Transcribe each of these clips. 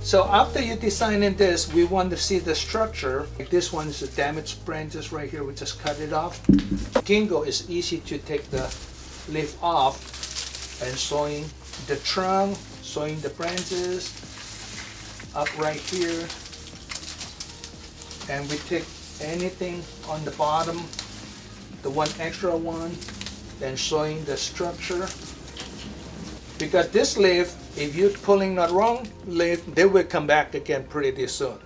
So after you designing this, we want to see the structure. Like this one is the damaged branches right here. We just cut it off. Ginkgo is easy to take the leaf off and sewing the trunk, sewing the branches up right here. And we take anything on the bottom, the one extra one, then sewing the structure. Because this leaf, if you're pulling the wrong leaf, they will come back again pretty soon.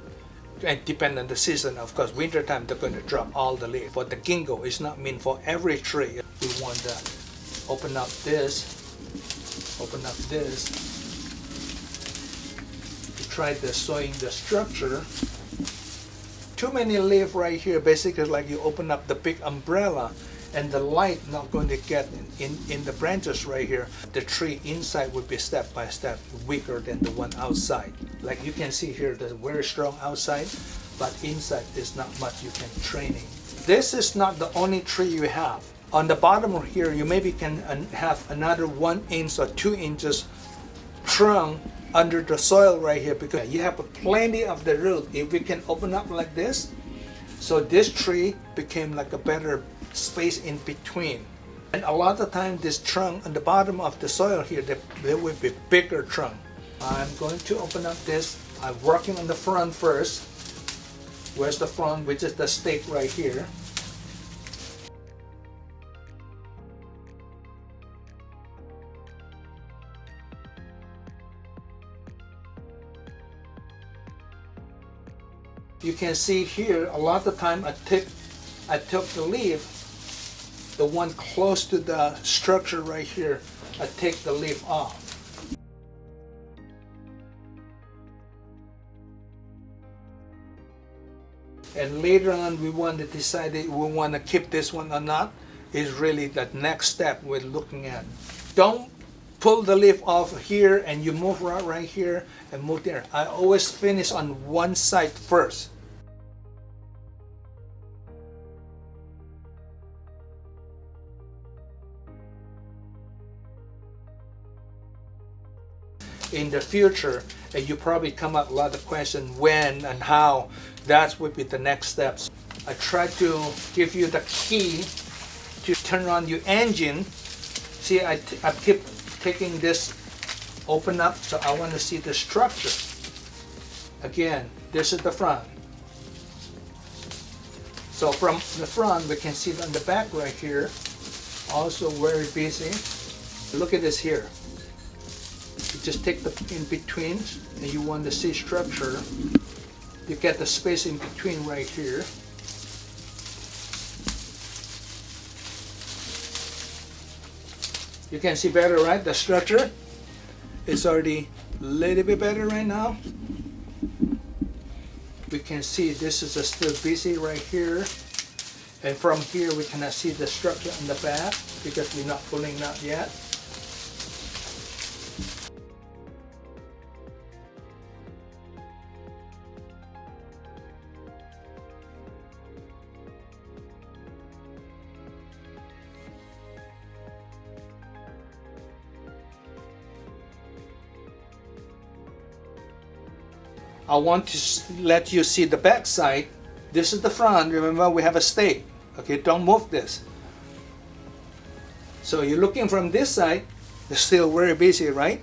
And depend on the season, of course, winter time they're going to drop all the leaves. But the ginkgo is not meant for every tree. We want to open up this, to try the sewing the structure. Too many leaves right here, basically like you open up the big umbrella and the light not going to get in the branches right here. The tree inside would be step by step weaker than the one outside. Like you can see here, there's very strong outside, but inside is not much you can training. This is not the only tree you have. On the bottom here, you maybe can have another 1 inch or 2 inches trunk under the soil right here, because you have plenty of the root. If we can open up like this, so this tree became like a better space in between. And a lot of time this trunk on the bottom of the soil here, there will be bigger trunk. I'm going to open up this. I'm working on the front first. Where's the front, which is the stake right here. You can see here, a lot of time I took the leaf, the one close to the structure right here, I take the leaf off. And later on we want to decide if we want to keep this one or not, is really the next step we're looking at. Don't pull the leaf off here and you move right here and move there. I always finish on one side first. In the future, and you probably come up a lot of questions when and how. That would be the next steps. I try to give you the key to turn on your engine. See, I keep taking this open up, so I want to see the structure. Again, this is the front. So from the front, we can see it on the back right here. Also very busy. Look at this here. You just take the in-between and you want to see structure. You get the space in between right here. You can see better, right? The structure is already a little bit better right now. We can see this is still busy right here. And from here we cannot see the structure in the back because we're not pulling out yet. I want to let you see the back side. This is the front. Remember, we have a stake. Okay, don't move this. So you're looking from this side. It's still very busy, right?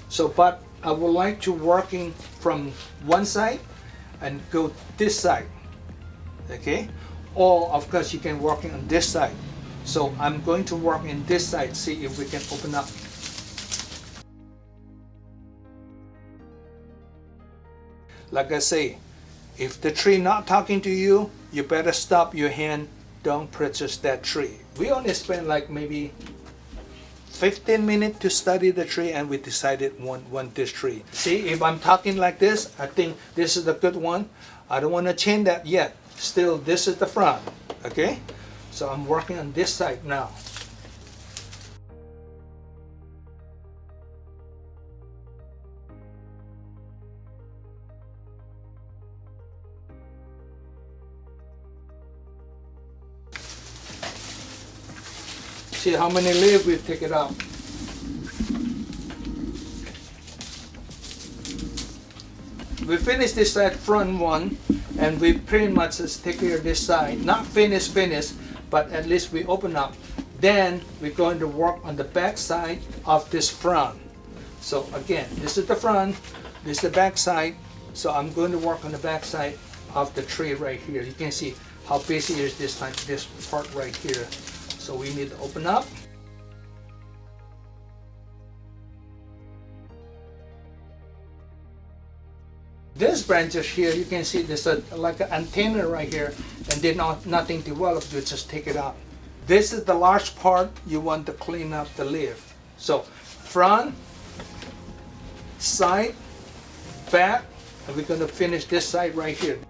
So, but I would like to working from one side and go this side. Okay, or of course you can working on this side. So I'm going to work in this side. See if we can open up. Like I say, if the tree not talking to you, you better stop your hand. Don't purchase that tree. We only spent like maybe 15 minutes to study the tree, and we decided want this tree. See, if I'm talking like this, I think this is the good one. I don't want to change that yet. Still, this is the front. Okay, so I'm working on this side now. See how many leaves we take it out. we finished this side front one, and we pretty much just take care of this side. Not finished, but at least we open up. Then we're going to work on the back side of this front. So again, this is the front, this is the back side. So I'm going to work on the back side of the tree right here. You can see how busy it is this time, this part right here. So we need to open up. This branches here, you can see there's like an antenna right here, and then nothing developed, you just take it out. This is the large part you want to clean up the leaf. So front, side, back, and we're going to finish this side right here.